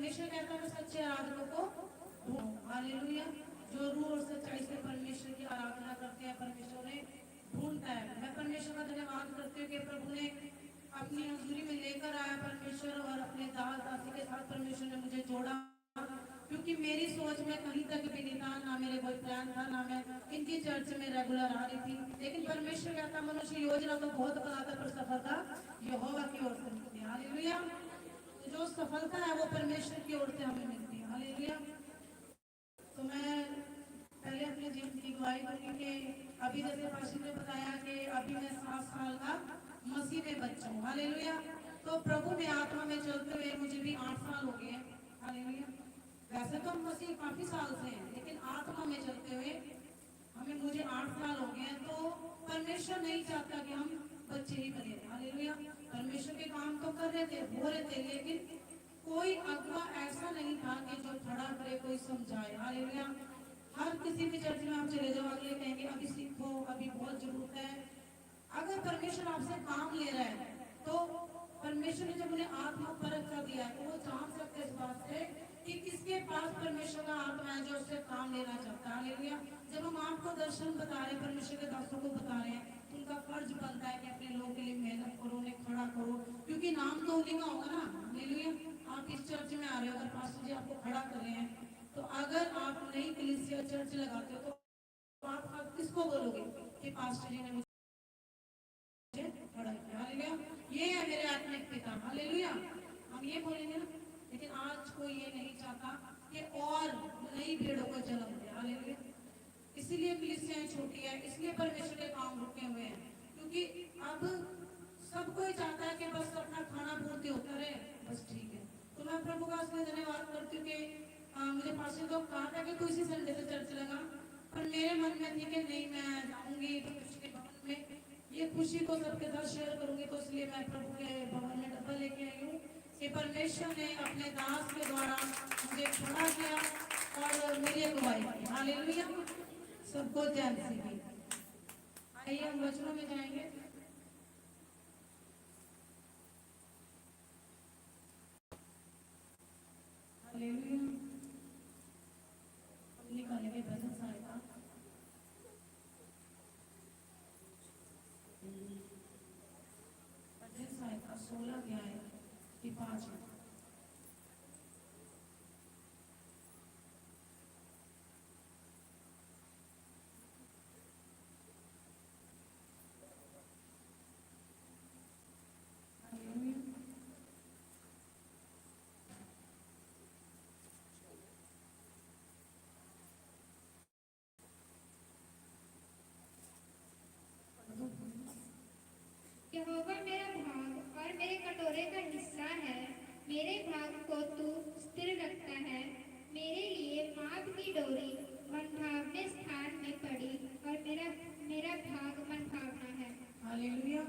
परमेश्वर कहता है सच्चे आराधकों को ढूंढो। हालेलुया। जो रूह और सच्चाई से परमेश्वर की आराधना करते हैं परमेश्वर ने ढूंढता है। मैं परमेश्वर का धन्यवाद करती हूँ कि प्रभु ने अपनी हजूरी में लेकर आया परमेश्वर, और अपने दास दासी के साथ परमेश्वर ने मुझे जोड़ा, क्योंकि मेरी सोच में कहीं तक भी नहीं था, ना मेरे कोई प्लान था, ना मैं इनकी चर्च में रेगुलर आ रही थी। लेकिन परमेश्वर कहता मनुष्य योजना तो बहुत बनाता पर सफलता यहोवा की ओर से मिलती है। हालेलुया। जो सफलता है वो परमेश्वर की ओर से हमें मिलती है। हालेलुया। तो मैं पहले अपने जीवन की गवाही दूंगी कि अभी जैसे पास्टर ने बताया कि अभी मैं 7 साल का मसीह में बच्चा हूँ। हालेलुया। तो प्रभु में आत्मा में चलते हुए मुझे भी 8 साल हो गए हैं। हालेलुया। वैसे तो हम मसीह काफी साल से हैं, लेकिन आत्मा में चलते हुए मुझे 8 साल हो गए हैं। तो परमेश्वर नहीं चाहता कि हम बच्चे ही बने। हालेलुया। परमेश्वर के काम तो कर रहे थे, हो रहे थे, लेकिन कोई अगुआ ऐसा नहीं था कि जो खड़ा करे कोई समझाए। हालेलुया। हर किसी भी चर्च में आप चले जाओ, अगले कहेंगे अभी सीखो, अभी बहुत जरूरत है। अगर परमेश्वर आपसे काम ले रहा है तो परमेश्वर ने जब उन्हें आत्मा परख कर दिया है तो वो जान सकते इस बात से कि किसके पास परमेश्वर का आत्मा है जो उससे काम लेना चाहता है। हालेलुया। जब हम आपको दर्शन बता रहे हैं, परमेश्वर के दासों को बता रहे हैं, तो उनका फर्ज बनता है कि अपने लोगों के लिए मेहनत करो, उन्हें खड़ा करो, क्योंकि नाम तो उन्हीं का होगा ना। हालेलुया। आप इस चर्च में आ रहे हो, अगर पास्टर जी आपको खड़ा कर रहे हैं, तो अगर आप नई कलीसिया चर्च लगाते हो तो आप किसको बोलोगे कि पास्टर जी ने मुझे खड़ा किया। हालेलुया। ये है मेरे आत्मिक पिता। हालेलुया। हम ये बोलेंगे ना। लेकिन आज कोई ये नहीं चाहता कि और नई भीड़ों को जन्म दे। हालेलुया। इसीलिए कलीसियाएं छोटी है, इसलिए परमेश्वर के काम रुके हुए हैं, क्योंकि अब सब कोई चाहता है कि बस अपना खाना पूर्ति होता रहे, बस ठीक है। तो मैं प्रभु का इसलिए धन्यवाद करती हूँ कि मुझे पास्टर लोग कहा था कि तू इसी संडे से चर्च लगा, पर मेरे मन में थी कि नहीं मैं जाऊंगी परमेश्वर के भवन में, ये खुशी को सबके साथ शेयर करूंगी। तो इसलिए मैं प्रभु के भवन में डब्बा लेके आई हूँ कि परमेश्वर ने अपने दास के द्वारा मुझे खड़ा किया और मेरी अगुवाई की। हालेलुया। सबको जय मसीह। आइए हम वचनों में जाएंगे। हालेलुया। हम निकालेंगे भजन सहायता। भजन सहायता 16 अध्याय की 5। यहोवा मेरा भाग और मेरे कटोरे का हिस्सा है। मेरे भाग को तू स्थिर रखता है। मेरे लिए माप की डोरी मनभावने स्थान में पड़ी और मेरा मेरा भाग मनभावना है। हालेलुया।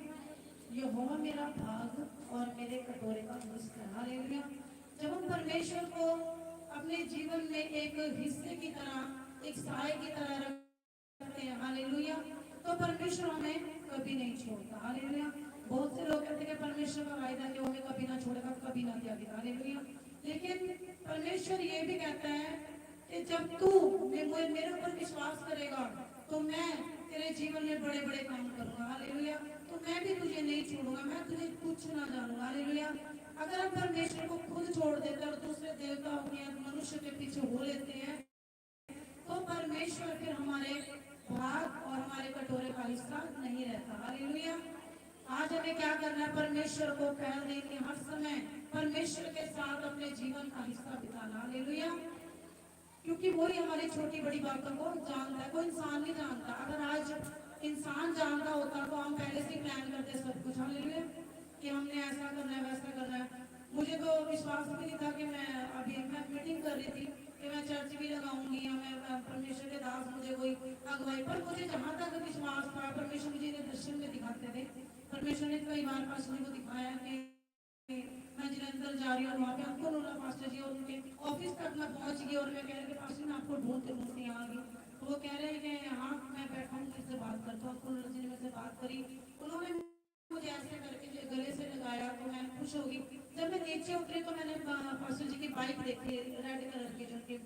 यहोवा मेरा भाग और मेरे कटोरे का हिस्सा है। हालेलुया। जब हम परमेश्वर को अपने जीवन में एक हिस्से की तरह, एक साय की तरह रखते हैं, हालेलुया, तो परमेश्वर हमें कभी नहीं छोड़ता। हालेलुया। बहुत से लोग कहते हैं कि परमेश्वर का वायदा कि वो हमें कभी ना छोड़ेगा, कभी ना त्यागेगा। हालेलुया। लेकिन परमेश्वर ये भी कहता है कि जब तू मेरे ऊपर विश्वास करेगा तो मैं तेरे जीवन में बड़े बड़े काम करूंगा। हालेलुया। तो मैं भी तुझे नहीं छोड़ूंगा, मैं तुझे कुछ ना जानूंगा। हालेलुया। अगर हम परमेश्वर को खुद छोड़ देते हैं और दूसरे देवताओं के मनुष्य के पीछे हो लेते हैं, तो परमेश्वर फिर हमारे भाग और हमारे कटोरे का हिस्सा नहीं रहता। हालेलुया। आज हमें क्या करना है? परमेश्वर को पहल देके हर समय परमेश्वर के साथ अपने जीवन का हिस्सा बिताना। हालेलुया। क्योंकि वही हमारी छोटी बड़ी बातों को जानता है, कोई इंसान नहीं जानता। अगर आज इंसान जानता होता तो हम पहले से प्लान करते सब कुछ। हालेलुया। कि हमने ऐसा करना है, वैसा करना है। मुझे तो विश्वास भी नहीं था कि मैं मीटिंग कर रही थी कि मैं चर्च भी लगाऊंगी या मैं परमेश्वर के दास मुझे कोई अगुवाई, पर मुझे जहाँ तक विश्वास था परमेश्वर मुझे दर्शन में दिखाते थे। परमेश्वर ने कई बार पास्टर जी को दिखाया कि मैं जलंधर जा रही हूँ और वहाँ पे आपको रोला पास्टर जी और उनके ऑफिस तक मैं पहुँच गई और मैं कह रही कि पास्टर मैं आपको ढूंढते ढूंढते यहाँ आ गई। तो वो कह रहे हैं कि हाँ मैं बैठा हूँ, किससे बात करता हूँ। उन्होंने मेरे से बात करी, उन्होंने मुझे ऐसे करके जो गले से लगाया तो मैं खुश होगी। जब मैं नीचे उतरी तो मैंने पास्टर जी की बाइक देखी रेड कलर की जो कि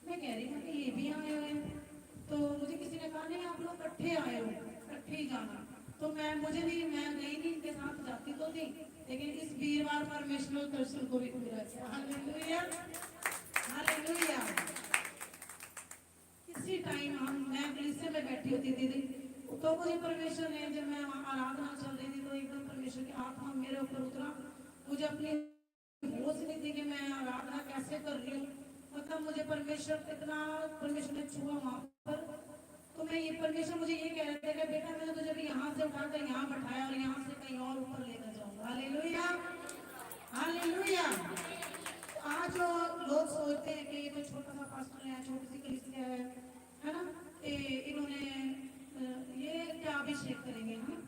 मैं कह रही हूँ कि ये भी आए हुए हैं। तो मुझे किसी ने कहा नहीं आप लोग इकट्ठे आए हो, इकट्ठे ही जाना। तो मुझे नहीं, मैं गई नहीं, इनके साथ जाती तो थी, लेकिन इस वीरवार परमेश्वर दर्शन को भी पूरा किया। Hallelujah, hallelujah. किसी टाइम मैं कलीसिया में बैठी होती दीदी, तो मुझे परमेश्वर ने, जब मैं आराधना चल रही थी तो एकदम परमेश्वर की आत्मा मेरे ऊपर उतरा। मुझे अपनी होश नहीं थी कि मैं आराधना कैसे कर रही हूँ। मतलब मुझे परमेश्वर इतना, परमेश्वर ने छुआ वहां पर। तो मैं ये परमेश्वर मुझे ये कह रहे थे कि बेटा मैंने तुझे भी यहाँ से उठाकर यहाँ बैठाया और यहाँ से कहीं और ऊपर लेकर जाऊंगा। Hallelujah, hallelujah. आज लोग सोचते हैं कि ये तो छोटा सा पास्टर है, छोटी सी कलीसिया है ना, इन्होंने ये क्या अभिषेक करेंगे, है ना।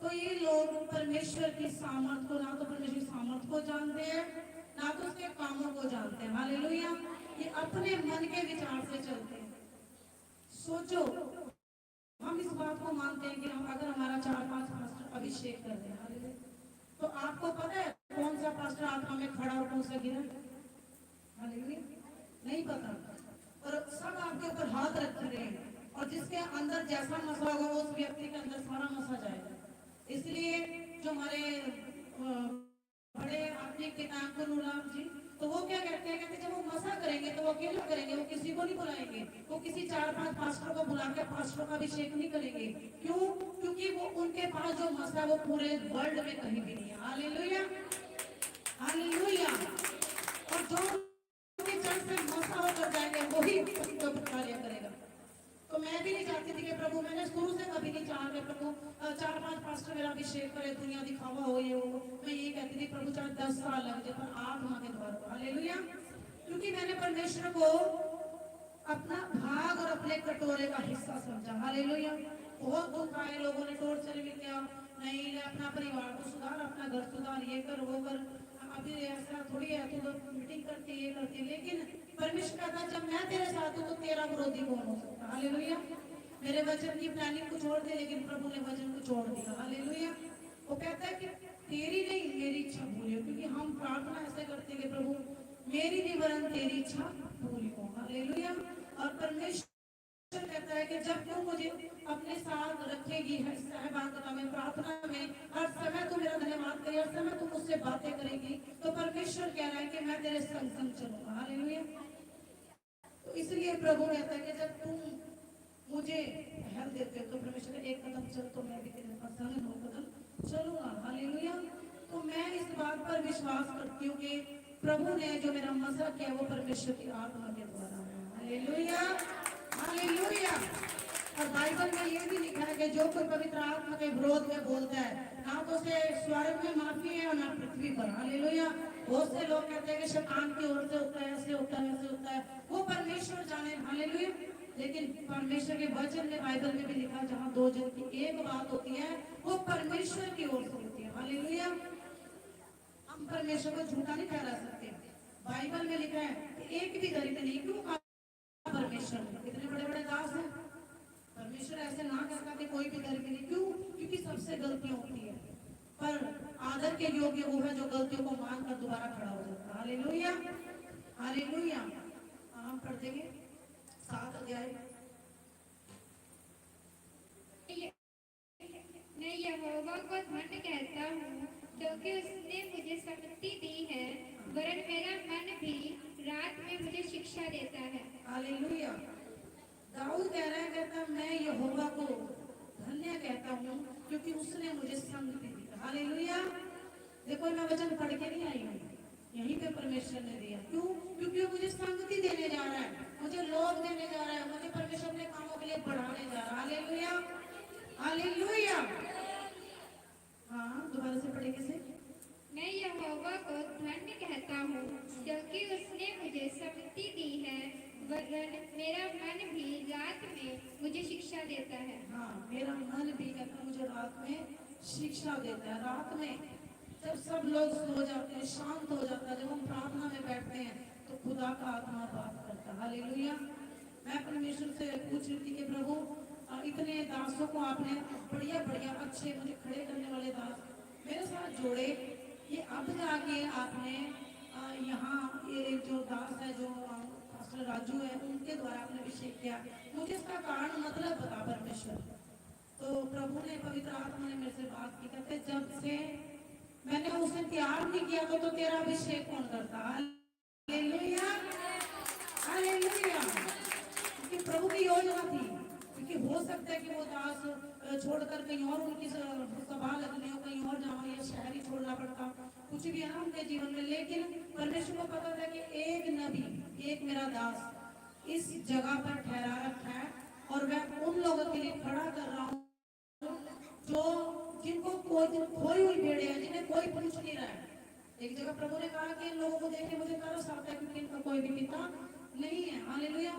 तो ये लोग परमेश्वर की सामर्थ को, ना तो परमेश्वर की सामर्थ को जानते हैं, ना तो उसके कामों को जानते हैं। हालेलुया। ये अपने मन के विचार से चलते हैं। सोचो, हम इस बात को मानते हैं कि हम अगर हमारा 4-5 पास्टर अभिषेक कर रहे हैं, हालेलुया, तो आपको पता है कौन सा पास्टर आत्मा में खड़ा और कौन सा गिरा? हालेलुया, नहीं पता। और सब आपके ऊपर हाथ रख रहे हैं, और जिसके अंदर जैसा मसा होगा उस व्यक्ति के अंदर सारा मसा जाएगा। इसलिए जो हमारे बड़े आत्मिक पिता गुरुराम जी, तो वो क्या कहते हैं, कहते जब वो मसा करेंगे तो वो अकेला करेंगे, वो किसी को नहीं बुलाएंगे, वो किसी 4-5 पास्टर को बुला के पास्टर का अभिषेक नहीं करेंगे। क्यों? क्योंकि वो उनके पास जो मसा वो पूरे वर्ल्ड में कहीं भी नहीं है। Hallelujah, hallelujah. और जो उनके चरण से मसा होकर जाएंगे वही उसको कार्य करेगा। तो मैं भी नहीं चाहती थी कि प्रभु, मैंने शुरू से कभी नहीं चाहा कि प्रभु 4-5 पास्टर मेरा अभिषेक करे, दुनिया दिखावा हो, ये हो। मैं ये कहती थी प्रभु चाहे 10 साल लग जाए पर आत्मा के द्वारा। हालेलुया। क्योंकि मैंने परमेश्वर को अपना भाग और अपने कटोरे का हिस्सा समझा। हालेलुया। बहुत दुख आए, लोगों ने टॉर्चर भी किया, नहीं अपना परिवार को सुधार, अपना घर सुधार, ये कर वो कर, अभी ऐसा थोड़ी है, तो मीटिंग करती ये करती। लेकिन परमेश्वर कहता जब मैं तेरे साथ हूँ तो तेरा विरोधी कौन हो सकता। हालेलुया। मेरे वचन की प्लानिंग कुछ और थी, लेकिन प्रभु ने वचन को छोड़ दिया। हालेलुया। वो कहता है कि तेरी नहीं मेरी इच्छा पूरी हो, क्योंकि हम प्रार्थना ऐसे करते हैं कि प्रभु मेरी नहीं वरन तेरी इच्छा पूरी हो। हालेलुया। और परमेश्वर कहता है कि जब तू मुझे अपने साथ रखेगी हर सहभागिता में, प्रार्थना में, हर समय तू मेरा धन्यवाद करेगी, हर समय तू मुझसे बातें करेगी, तो परमेश्वर कह रहा है कि मैं तेरे संग संग चलूंगा। हालेलुया। तो इसलिए प्रभु कहता है कि जब तुम मुझे पहल देते हो तो परमेश्वर एक कदम चल तो मैं भी तेरे पास संग 9 कदम चलूंगा। हालेलुया। तो मैं इस बात पर विश्वास करती हूँ कि प्रभु ने जो मेरा मसा किया वो परमेश्वर की आत्मा के द्वारा है। Hallelujah, hallelujah. और बाइबल में ये भी लिखा है कि जो कोई पवित्र आत्मा के विरोध में बोलता है, ना तो उसे स्वर्ग में माफी है और ना पृथ्वी पर। हालेलुया। बहुत से लोग कहते हैं कि शैतान की ओर से होता है, ऐसे होता है, ऐसे होता है, वो परमेश्वर जाने। हालेलुया। लेकिन परमेश्वर के वचन में, बाइबल में भी लिखा है जहाँ 2 जन की एक बात होती है वो परमेश्वर की ओर से होती है। हालेलुया। हम परमेश्वर को झूठा नहीं ठहरा सकते। बाइबल में लिखा है कि एक भी धर्म नहीं, क्यों कहा परमेश्वर ने, इतने बड़े बड़े दास हैं, परमेश्वर ऐसे ना कहता कि कोई भी धर्म नहीं। क्यों? क्योंकि सबसे गलतियां होती है, पर आदर के योग्य वो है जो गलतियों को मानकर दोबारा खड़ा हो जाता है। Hallelujah, hallelujah. हम पढ़ देंगे 7 अध्याय। मैं यहोवा को धन्य कहता हूँ क्योंकि उसने मुझे शक्ति दी है, वरन मेरा मन भी रात में मुझे शिक्षा देता है। हालेलुया। दाऊद कह रहा है, कहता मैं यहोवा को धन्य कहता हूँ क्योंकि उसने मुझे शक्ति दी। हालेलुया। देखो मैं वचन पढ़ के नहीं आई हूँ, यहीं पे परमेश्वर ने दिया। क्यों? क्योंकि वो मुझे शक्ति देने जा रहा है, मुझे लोभ देने जा रहा है, मुझे परमेश्वर अपने कामों के लिए बढ़ाने जा रहा है। Hallelujah, hallelujah. हाँ, दोबारा से पढ़ेंगे से। मैं यहोवा को धन्य कहता हूँ क्योंकि उसने मुझे शक्ति दी है, वरन मेरा मन भी रात में मुझे शिक्षा देता है। हाँ, मेरा मन भी कहता मुझे रात में शिक्षा देता है। रात में जब सब लोग सो जाते हैं, शांत हो जाता है, जब हम प्रार्थना में बैठते हैं तो खुदा का आत्मा बात करता है। हालेलुया। मैं परमेश्वर से पूछ रही थी कि प्रभु इतने दासों को आपने बढ़िया बढ़िया अच्छे मुझे खड़े करने वाले दास मेरे साथ जोड़े। ये अब जाके आपने यहाँ ये जो दास है जो पास्टर राजू है उनके द्वारा आपने अभिषेक किया। मुझे इसका कारण मतलब बता परमेश्वर। तो प्रभु ने पवित्र आत्मा ने मेरे से बात की, कहते जब से मैंने उसे तैयार नहीं किया तो तेरा अभिषेक कौन करता। Hallelujah hallelujah. क्योंकि प्रभु की योजना थी, क्योंकि हो सकता है कि वो दास छोड़कर कहीं और उनकी सभा लगने हो कहीं और जाओ या शहर ही छोड़ना पड़ता, कुछ भी है ना उनके जीवन में। लेकिन परमेश्वर को पता था कि एक नबी एक मेरा दास इस जगह पर ठहरा रखा है और मैं उन लोगों के लिए खड़ा कर रहा हूँ जो जिनको कोई खोई हुई भेड़े है, जिन्हें कोई पूछ नहीं रहा है। एक जगह प्रभु ने कहा कि इन लोगों को देख के मुझे तरस आता है क्योंकि इनका कोई भी पिता नहीं है। हालेलुया।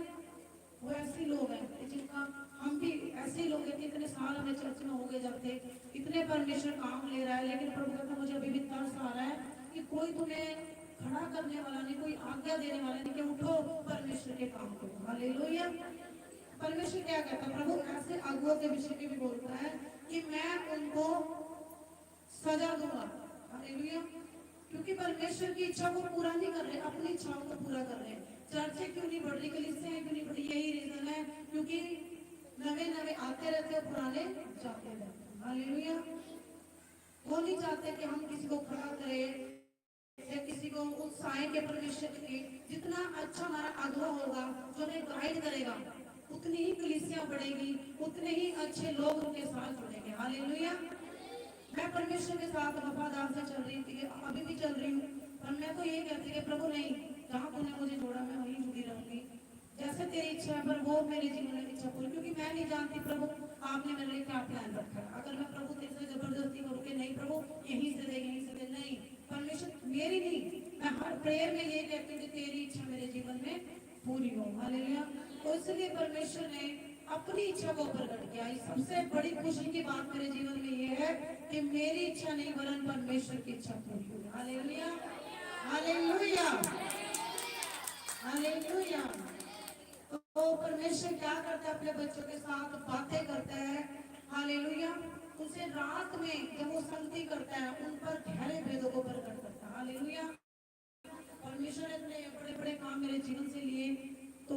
वो ऐसे लोग हैं जिनका हम भी ऐसे ही लोग हैं कि इतने साल हमें चर्च में हो गए जब थे, इतने परमेश्वर काम ले रहा है, लेकिन प्रभु कहता मुझे अभी भी तरस आ रहा है कि कोई तुम्हें खड़ा करने वाला नहीं, कोई आज्ञा देने वाला नहीं कि उठो परमेश्वर के काम करो। हालेलुया। परमेश्वर क्या कहता है, प्रभु ऐसे अगुओं के विषय में भी बोलता है कि मैं उनको सजा दूंगा। हालेलुया। क्योंकि परमेश्वर की इच्छा को पूरा नहीं कर रहे, अपनी इच्छाओं को पूरा कर रहे हैं। चर्चें क्यों नहीं बढ़ रही, कलीसियां क्यों नहीं बढ़ रही, यही रीजन है क्योंकि नवे नवे आते रहते हैं, पुराने जाते रहते हैं। हालेलुया। वो नहीं चाहते कि हम किसी को खड़ा करें या किसी को उत्साह के परमेश्वर की। जितना अच्छा हमारा अगुआ होगा जो हमें गाइड करेगा, उतनी ही कलीसियां बढ़ेगी, उतने ही अच्छे लोग उनके साथ जुड़ेंगे। हालेलुया। मैं परमेश्वर के साथ वफादार से चल रही थी, अभी भी चल रही हूँ, पर मैं तो ये कहती कि प्रभु नहीं, जहाँ तूने मुझे जोड़ा मैं वहीं जुड़ी रहूंगी, जैसे तेरी इच्छा है। पर वो मेरे जीवन में इच्छा पूरी, क्योंकि मैं नहीं जानती प्रभु आपने मेरे लिए क्या प्लान रखा है। अगर मैं प्रभु तेरे से जबरदस्ती करूँ कि नहीं प्रभु यहीं से दे नहीं, परमेश्वर मेरी नहीं, मैं हर प्रेयर में ये कहती हूँ कि तेरी इच्छा मेरे जीवन में पूरी हो। हालेलुया। तो इसलिए परमेश्वर ने अपनी इच्छा को प्रकट किया। सबसे बड़ी खुशी की बात मेरे जीवन में ये है कि मेरी इच्छा नहीं वरन परमेश्वर की इच्छा पूरी हुई। Hallelujah hallelujah hallelujah. तो परमेश्वर क्या करता है, अपने बच्चों के साथ बातें करता है। हालेलुया। उनसे रात में जब वो संगति करता है उन पर गहरे भेदों को प्रकट करता है। हालेलुया। परमेश्वर ने इतने बड़े बड़े काम मेरे जीवन से लिए। तो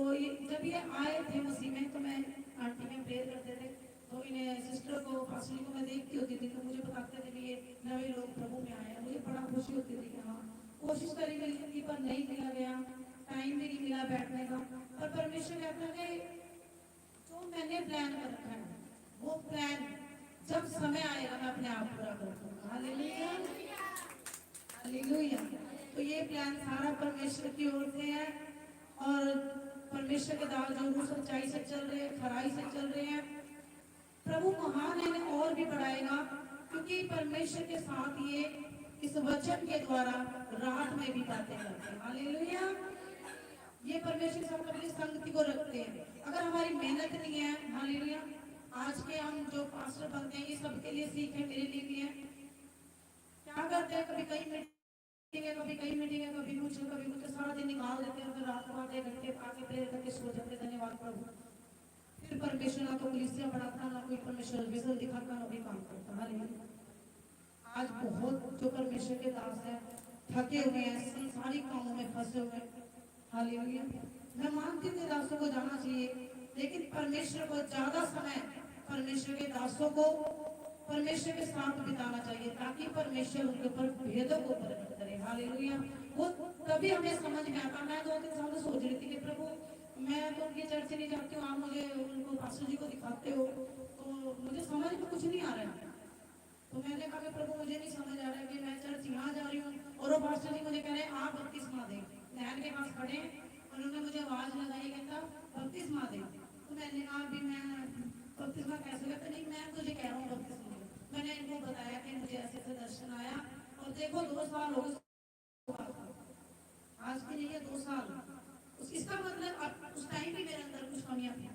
जब ये आए थे मसीह में, तो मैं आंटी में प्रेयर करते थे, तो इन्हें सिस्टर को फासली को मैं देखती होती थी, तो मुझे बताते थे कि ये नए लोग प्रभु में आए हैं। मुझे बड़ा खुशी होती थी कि हाँ कोशिश करी मिल की, पर नहीं मिला गया, टाइम भी नहीं मिला बैठने का। पर परमेश्वर कहता है जो मैंने प्लान कर रखा है वो प्लान जब समय आएगा मैं अपने आप पूरा कर दूंगा। Hallelujah hallelujah. तो ये प्लान सारा परमेश्वर की ओर से है और परमेश्वर के दास जो सच्चाई से चल रहे हैं, खराई से चल रहे हैं, प्रभु महान है और भी बढ़ाएगा, क्योंकि परमेश्वर के साथ ये इस वचन के द्वारा रात में भी बातें करते हैं। हालेलुया। ये परमेश्वर के साथ अपनी संगति को रखते हैं। अगर हमारी मेहनत नहीं है, हालेलुया, आज के हम जो पास्टर बनते हैं ये सबके लिए सीख है, मेरे लिए भी है। क्या करते हैं, कभी कई मीटिंग है, कभी कई मीटिंग है, कभी कुछ सारा दिन निकाल देते हैं, फिर रात को आधे घंटे आके प्रेयर करके सो जाते। धन्यवाद प्रभु। फिर परमेश्वर ना तो कलीसिया बढ़ाता, ना कोई परमेश्वर विजन दिखाता, ना कोई काम करता। हालेलुया। आज बहुत जो परमेश्वर के दास है थके हुए हैं, संसारिक कामों में फंसे हुए हैं। हालेलुया। मैं मानती हूँ दासों को जाना चाहिए, लेकिन परमेश्वर को ज्यादा समय परमेश्वर के दासों को परमेश्वर के साथ बिताना चाहिए, ताकि परमेश्वर उनके ऊपर भेदों को प्रकट करे। हालेलुया। वो तभी हमें समझ में आता। मैं 2-3 साल सोच रही थी कि प्रभु मैं तो उनकी चर्च नहीं जाती हूँ, आप मुझे उनको पास्टर जी को दिखाते हो, तो मुझे समझ में कुछ नहीं आ रहा है। तो मैंने कहा प्रभु मुझे नहीं समझ आ रहा है कि मैं चर्च यहाँ जा रही हूँ और वो पास्टर जी मुझे कह रहे हैं आप बपतिस्मा दे। नहर के पास खड़े और उन्होंने मुझे आवाज लगाई, कहता बपतिस्मा दे। तो मैंने कहा अभी मैं बपतिस्मा कैसे, कहता नहीं मैं तुझे कह रहा हूँ बपतिस्मा दे। मैंने इनको बताया कि मुझे ऐसे ऐसे दर्शन आया और देखो 2 साल हो गए, आज की नहीं है 2 साल। इसका मतलब उस टाइम भी मेरे अंदर कुछ कमियां थी।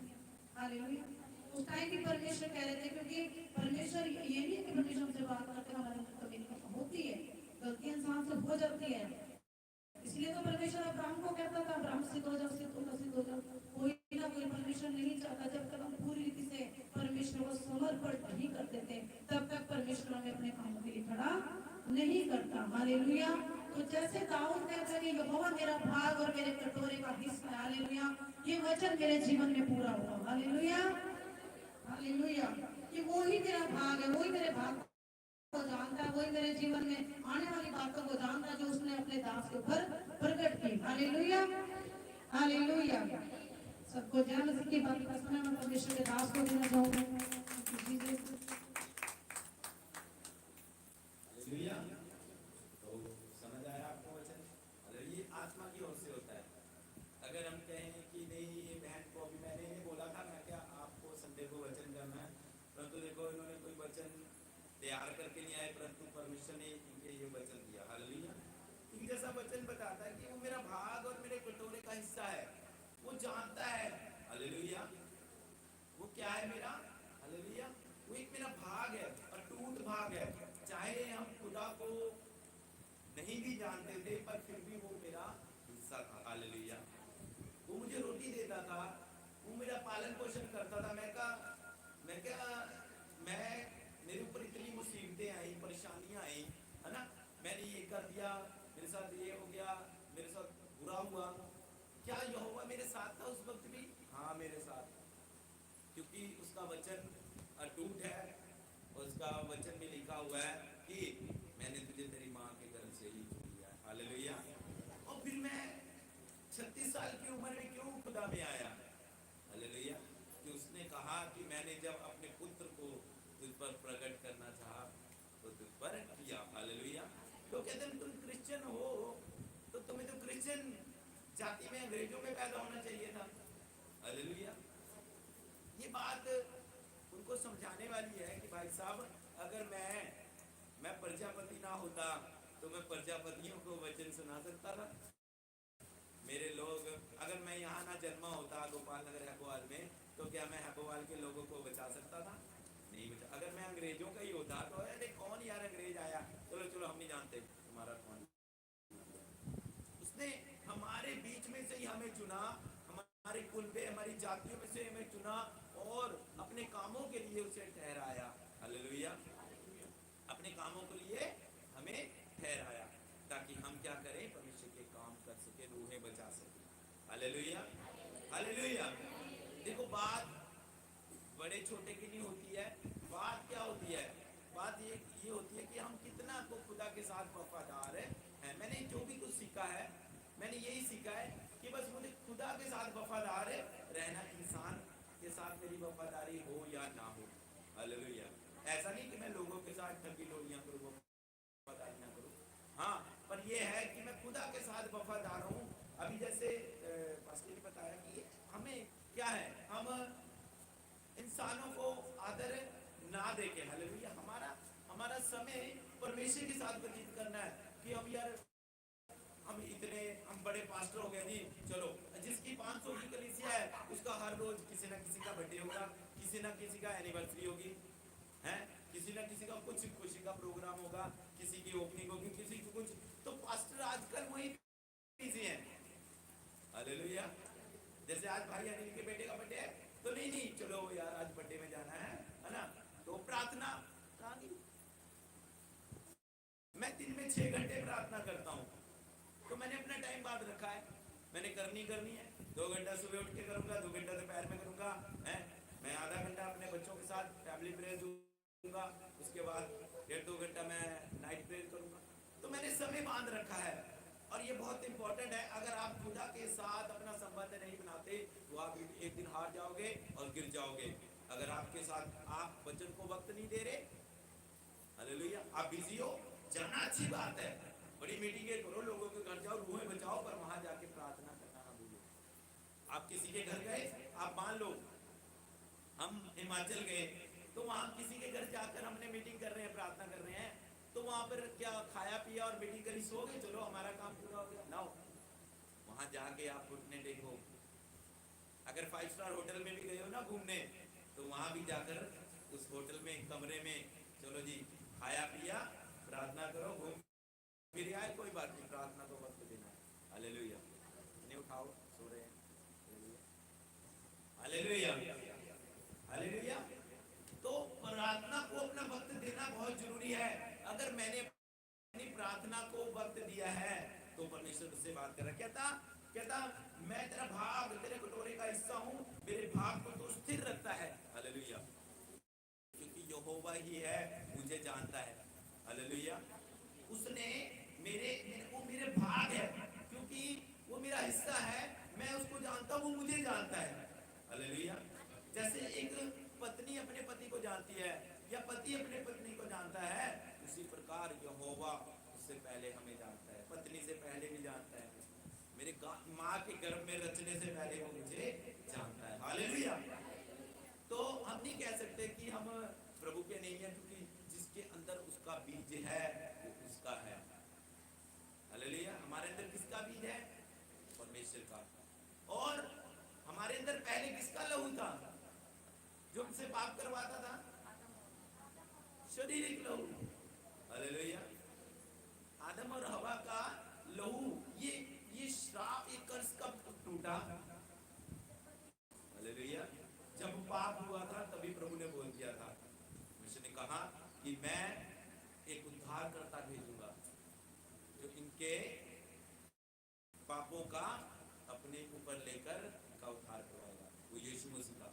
हालेलुया। उस टाइम भी परमेश्वर कह रहे थे, क्योंकि परमेश्वर ये नहीं है कि परमेश्वर हमसे बात करते हमारे अंदर कमी होती है, गलती इंसान से हो जाती है। इसलिए तो परमेश्वर अब्राहम को कहता था अब्राहम सिद्ध हो जाओ, सिद्ध हो जाओ। कोई ना कोई परमेश्वर नहीं चाहता जब तक हम पूरी रीति से समर्पण नहीं करते थे, तब तक परमेश्वर हमें अपने कामों के लिए खड़ा नहीं करता। हालेलुया। तो जैसे दाऊद कहता है कि यहोवा मेरा भाग और मेरे कटोरे का हिस्सा है, हालेलुया, ये वचन मेरे जीवन में पूरा हुआ। हालेलुया, हालेलुया, कि वो ही मेरा भाग है, वही मेरे भाग को जानता है, वही मेरे जीवन में आने वाली बातों को जानता है, जो उसने अपने दास के ऊपर प्रकट की। Hallelujah, hallelujah. सबको जय मसीह की बात का समय मैं परमेश्वर के दास को देना चाहूंगा। हालेलुया। तो समझ आया आपको वचन? ये आत्मा की ओर से होता है। अगर हम कहें कि नहीं, ये बहन को अभी मैंने नहीं बोला था, मैं क्या आपको संडे को वचन करना है, परंतु देखो इन्होंने कोई वचन तैयार करके नहीं आए, परंतु परमेश्वर ने इनके ये वचन दिया। हालेलुया। ठीक जैसा वचन बताता है कि वो मेरा भाग और मेरे कटोरे का हिस्सा है, वो जानता है। हालेलुया। वो क्या है मेरा? हालेलुया। वो एक मेरा भाग है, अटूट भाग है। चाहे हम खुदा को नहीं भी जानते थे, पर फिर भी वो मेरा हिस्सा था। हालेलुया। वो मुझे रोटी देता था, वो मेरा पालन पोषण करता था। मेरे ऊपर इतनी मुसीबतें आई, परेशानियां आई, है ना, मैंने ये कर दिया, मेरे साथ ये हो गया, मेरे साथ बुरा हुआ, क्या यहोवा मेरे साथ था उस वक्त भी? हाँ, मेरे साथ, क्योंकि उसका वचन अटूट है। उसका वचन में लिखा हुआ है कि मैंने तुझे तेरी माँ के गर्भ से ही चुन लिया। हालेलुया। और फिर मैं 36 साल की उम्र में क्यों खुदा में आया? हालेलुया। कि उसने कहा कि मैंने जब अपने पुत्र को तुझ पर प्रकट करना चाहा तो तुझ पर किया। हालेलुया। तो कहते हैं तुम क्रिश्चियन हो तो तुम्हें तो क्रिश्चियन जाति में, अंग्रेजों में पैदा होना चाहिए था। हालेलुया। ये बात उनको समझाने वाली है कि भाई साहब, अगर मैं प्रजापति ना होता तो मैं प्रजापतियों को वचन सुना सकता था। मेरे लोग, अगर मैं यहाँ ना जन्मा होता गोपाल नगर हैपोवाल में, तो क्या मैं हैपोवाल के लोगों को बचा सकता था? नहीं बचा। अगर मैं अंग्रेजों का ही होता तो अरे कौन यार अंग्रेज आया, चलो चलो हम नहीं जानते तुम्हारा कौन। उसने हमारे बीच में से ही हमें चुना, हमारे कुल में, हमारी जातियों में से हमें चुना और अपने कामों के लिए उसे ठहराया। हालेलुया। अपने कामों के लिए हमें ठहराया ताकि हम क्या करें? परमेश्वर के काम कर सके, रूहें बचा सके। Hallelujah, hallelujah. देखो बात बड़े छोटे की नहीं होती है, बात क्या होती है? बात ये होती है कि हम कितना तो खुदा के साथ वफादार है। मैंने जो भी कुछ सीखा है, मैंने यही सीखा है कि बस मुझे खुदा के साथ वफादार रहना, इंसान के साथ मेरी वफादारी हो या ना हो। हालेलुया। ऐसा नहीं कि मैं लोगों के साथ ठगी लोलियां करूँ, वफादारी ना करूँ। हाँ, पर यह है कि मैं खुदा के साथ वफादार हूँ। अभी जैसे पास्टर ने बताया कि हमें क्या है, हम इंसानों को आदर ना देके, हालेलुया, हमारा समय परमेश्वर के साथ व्यतीत करना है। कि हम यार हम बड़े पास्टर हो गए जी, चलो जिसकी 500 की कलीसिया है उसका हर रोज किसी ना किसी का बर्थडे होगा, किसी ना किसी का एनिवर्सरी होगी, है किसी ना किसी का कुछ खुशी का प्रोग्राम होगा, किसी की ओपनिंग होगी, किसी की कुछ। तो पास्टर आजकल वही बिजी है। हालेलुया। जैसे आज भाई अनिल के बेटे का बर्थडे है तो नहीं चलो यार आज बर्थडे में जाना है ना, तो प्रार्थना कहाँ गई? मैं दिन में 6 घंटे प्रार्थना करता हूँ, तो मैंने अपना टाइम बांध रखा है, मैंने करनी है। 2 घंटा सुबह उठ के करूंगा, 2 घंटा दोपहर में करूंगा, है मैं आधा घंटा अपने बच्चों के साथ फैमिली प्रेयर दूंगा, उसके बाद 1.5-2 घंटा मैं नाइट प्रेयर करूंगा। तो मैंने समय बांध रखा है और ये बहुत इंपॉर्टेंट है। अगर आप खुदा के साथ अपना संबंध नहीं बनाते तो आप एक दिन हार जाओगे और गिर जाओगे। अगर आपके साथ आप वचन को वक्त नहीं दे रहे, हालेलुया, आप बिजी हो, जाना अच्छी बात है, बड़ी मीटिंगें करो, लोगों के घर जाओ, रूहें बचाओ, पर वहां जाके प्रार्थना करना ना भूलो। आप किसी के घर गए, आप मान लो हम हिमाचल गए, तो वहां किसी के घर जाकर हमने मीटिंग कर रहे हैं, प्रार्थना कर रहे हैं, तो वहां पर क्या खाया पिया और मीटिंग करी, सो गए, चलो हमारा काम पूरा हो गया? ना, वहां जाके आप घुटने टेको। अगर 5 स्टार होटल में भी गए हो ना घूमने, तो वहां भी जाकर उस होटल में कमरे में चलो जी, खाया पिया, प्रार्थना करो, घूम फिर आए, कोई बात नहीं, प्रार्थना तो वक्त देना है। हालेलुया। नहीं उठाओ, सो रहे हैं। Hallelujah, hallelujah. तो से बात कर रहा है। कहता मैं तेरा भाग, तेरे कटोरे का हिस्सा हूँ, मेरे भाग को तो स्थिर रखता है। हालेलुया। क्योंकि यहोवा ही है, मुझे जानता है। हालेलुया। उसने वो मेरे भाग है, क्योंकि वो मेरा हिस्सा है, मैं उसको जानता हूँ, वो मुझे जानता है। हालेलुया। जैसे एक पत्नी अपने पति को जानती है या पति अपने पत्नी को जानता है, उसी प्रकार यहोवा उससे पहले हमें जानता है, पत्नी से पहले भी जानता है, मेरे माँ के गर्भ में रचने से पहले वो मुझे जानता है। हालेलुया। तो हम नहीं कह सकते कि हम प्रभु के नहीं है, क्योंकि जिसके अंदर उसका बीज है वो उसका है। हालेलुया। हमारे अंदर किसका बीज है? परमेश्वर का। और हमारे अंदर पहले किसका लहू था जो हमसे पाप करवाता था? शारीरिक लहू। हालेलुया। आदम और हवा का लहू, ये श्राप, ये कर्ज कब टूटा? हालेलुया। जब पाप हुआ था तभी प्रभु ने बोल दिया था, उसने कहा कि मैं एक उद्धारकर्ता भेजूंगा जो इनके पापों का अपने ऊपर लेकर इनका उद्धार करवाएगा, वो यीशु मसीह था।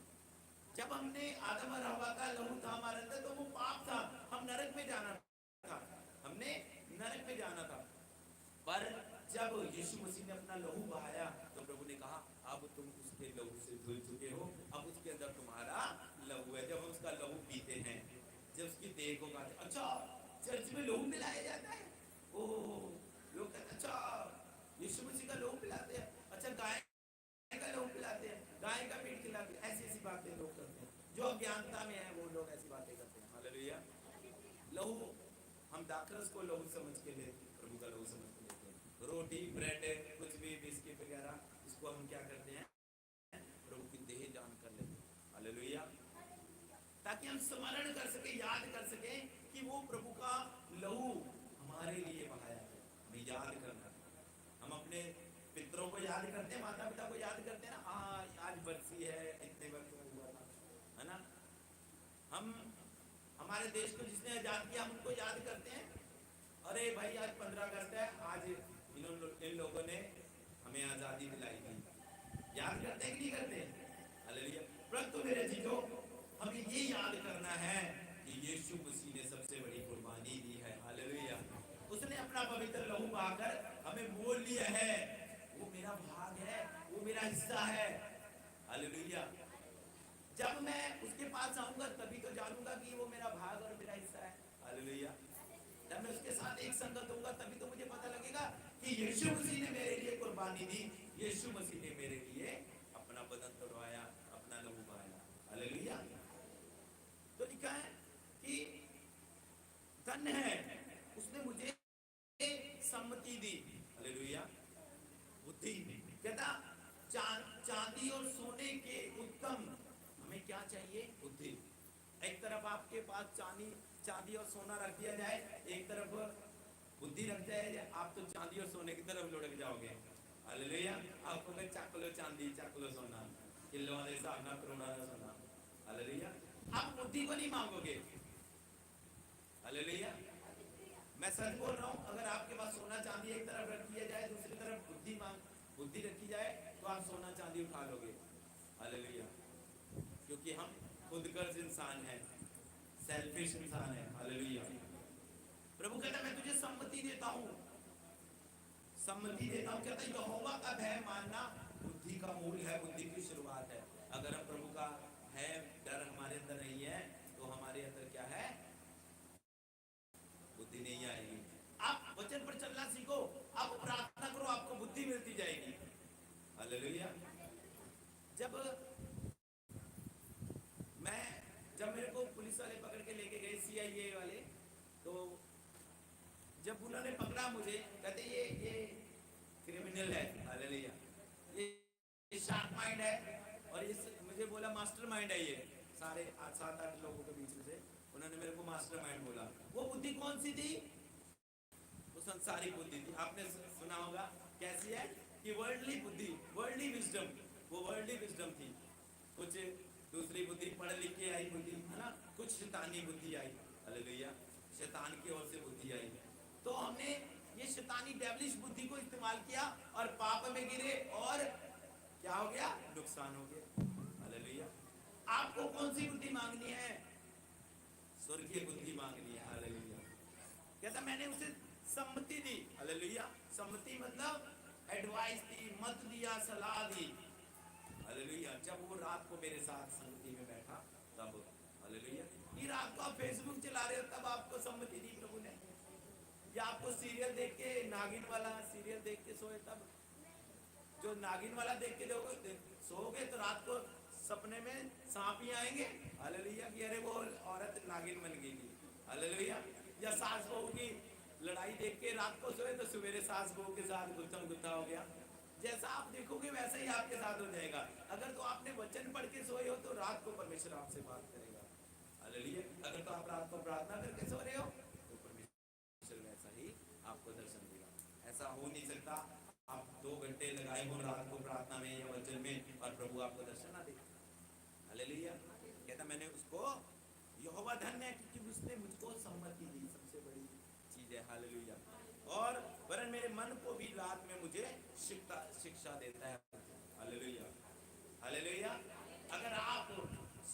जब हमने आदम और हवा का लहू था हमारे अंदर, तो वो पाप था, हम नरक में जाना था, हमने नरक में जाना था। पर जब यीशु मसीह ने अपना लहू बहाया तो प्रभु ने कहा अब तुम उसके लहू से धुल चुके हो, अब उसके अंदर तुम्हारा लहू है। जब हम उसका लहू पीते हैं, जब उसकी देह को खाते, अच्छा चर्च में लहू मिलाया जाता है, ओह लोग कहते अच्छा यीशु मसीह का लहू पिलाते हैं, अच्छा गाय का लहू पिलाते हैं, गाय का मीट खिलाते हैं, ऐसी बातें लोग करते हैं। जो अज्ञानता में है वो लोग ऐसी बातें करते हैं। हालेलुया। लहू, हम दाखरस को लहू समझ के लेते, प्रभु का लहू समझ के लेते हैं। रोटी, ब्रेड, कुछ भी बिस्किट वगैरह, इसको हम क्या करते हैं? प्रभु की देह जान कर लेते हैं। हालेलुया। ताकि हम स्मरण कर सके, याद कर सके कि वो प्रभु का लहू हमारे लिए बहाया है। हमें याद करना, हम अपने पितरों को याद करते हैं, माता पिता को याद करते हैं ना, हाँ आज बरसी है, इतने वर्ष में हुआ था, है ना। हम हमारे देश को जिसने आजाद किया हम उनको याद करते हैं, अरे भाई आज 15 अगस्त है, आज इन लोगों ने हमें आजादी दिलाई थी। याद करते हैं कि नहीं करते? हालेलुया। परंतु मेरे जीजो, हमें ये याद करना है कि यीशु मसीह ने सबसे बड़ी कुर्बानी दी है। हालेलुया। उसने अपना पवित्र लहू बहाकर हमें मोल लिया है, वो मेरा भाग है, वो मेरा हिस्सा है। हालेलुया। जब मैं उसके पास आऊंगा तभी तो जानूंगा कि वो मेरा भाग और मेरा हिस्सा है। हालेलुया। जब मैं उसके साथ एक संगत होऊंगा तभी तो मुझे पता लगेगा कि यीशु मसीह ने मेरे लिए कुर्बानी दी, यीशु मसीह ने मेरे लिए अपना बदन तोड़वाया, अपना लहू बहाया। हालेलुया। तो लिखा है कि धन्य है उसने मुझे सम्मति दी। हालेलुया। बुद्धि, कहता चांदी और सोने के उत्तम हमें क्या चाहिए? बुद्धि। एक तरफ आपके पास चांदी और सोना रख दिया जाए, एक तरफ बुद्धि रख जाए, आप तो चांदी और सोने की तरफ लुढ़क जाओगे। हालेलुया। आपको मैं चक लो चांदी, चक लो सोना, किलो वाले हिसाब ना, करोड़ा ना सोना। हालेलुया। आप बुद्धि को नहीं मांगोगे। हालेलुया। मैं सच बोल रहा हूँ, अगर आपके पास सोना चांदी एक तरफ रख दिया जाए, दूसरी तरफ बुद्धि रखी जाए, तो आप सोना चांदी उठा लोगे। हालेलुया। क्योंकि हम खुदगर्ज इंसान हैं, सेल्फिश इंसान है। हालेलुया। प्रभु कहता है मैं तुझे सम्मति देता हूँ, सम्मति देता हूँ। कहता है यहोवा का भय मानना बुद्धि का मूल है, बुद्धि की शुरुआत है। अगर हम प्रभु का भय, डर हमारे अंदर नहीं है तो हमारे अंदर क्या है? बुद्धि नहीं आएगी। आप वचन पर चलना सीखो, आप प्रार्थना करो, आपको बुद्धि मिलती जाएगी। हालेलुया। जब मेरे को पुलिस वाले पकड़ के लेके गए, CIA वाले, तो जब उन्होंने पकड़ा मुझे, कहते ये क्रिमिनल है। हालेलुया। ये शार्प माइंड है, और ये मुझे बोला मास्टर माइंड है। ये सारे 7-8 लोगों के बीच में से उन्होंने मेरे को मास्टर माइंड बोला। वो बुद्धि कौन सी थी? वो संसारिक बुद्धि थी। आपने सुना होगा कैसी है कि वर्ल्डली बुद्धि, वर्ल्डली विजडम, वो वर्ल्डली विजडम थी। कुछ दूसरी बुद्धि पढ़ लिख के आई बुद्धि, है ना, कुछ शैतानी बुद्धि आई। हालेलुया। शैतान की ओर से बुद्धि आई। तो हमने ये शैतानी डेविलिश बुद्धि को इस्तेमाल किया और पाप में गिरे और क्या हो गया, नुकसान हो गया। हालेलुया। आपको कौन सी बुद्धि मांगनी है? स्वर्गीय बुद्धि मांगनी है। हालेलुया। कहता मैंने उसे सम्मति दी। हालेलुया। सम्मति मतलब एडवाइस दी, मत दिया, सलाह दी। हालेलुया। जब वो रात को मेरे साथ संगति में बैठा तब। हालेलुया। ये रात को आप फेसबुक चला रहे हो तब आपको सम्मति दी प्रभु ने, या आपको सीरियल देख के, नागिन वाला सीरियल देख के सोए तब? जो नागिन वाला देख के देखोगे, सोओगे तो रात को सपने में सांप ही आएंगे। हालेलुया। कि अरे वो औरत नागिन बन गई। हालेलुया। या सास बहू की लड़ाई देख के रात को सोए तो सवेरे सास बहू के साथ गुत्थम गुत्था हो गया। जैसा आप देखोगे वैसा ही आपके साथ हो जाएगा। अगर तो आपने वचन पढ़ के सोए हो तो रात को परमेश्वर आपसे बात करेगा। हालेलुया। अगर तो आप रात को प्रार्थना करके सो रहे हो तो परमेश्वर वैसा ही आपको दर्शन देगा। ऐसा हो नहीं सकता आप 2 घंटे लगाए हो रात को प्रार्थना में या वचन में और प्रभु आपको दर्शन ना दे। हालेलुया। कहता मैंने उसको, यहोवा धन्य है क्योंकि उसने मुझको सम्मति दी, सबसे बड़ी चीज है। हालेलुया। और वरन मेरे मन को भी रात में मुझे शिक्षा देता है। हालेलुया। हालेलुया। अगर आप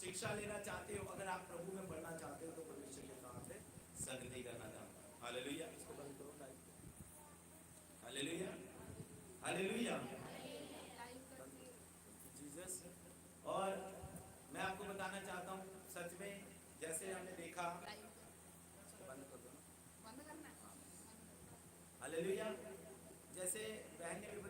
शिक्षा लेना चाहते हो, अगर आप प्रभु में बढ़ना चाहते हो तो परमेश्वर के साथ संगति करना चाहते हो। हालेलुया। इसको बंद करो लाइट। हालेलुया। हालेलुया। जीसस। और मैं आपको बताना चाहता हूँ सच में, जैसे हमने देखा, बंद कर दो। हालेलुया। जैसे बहन ने भी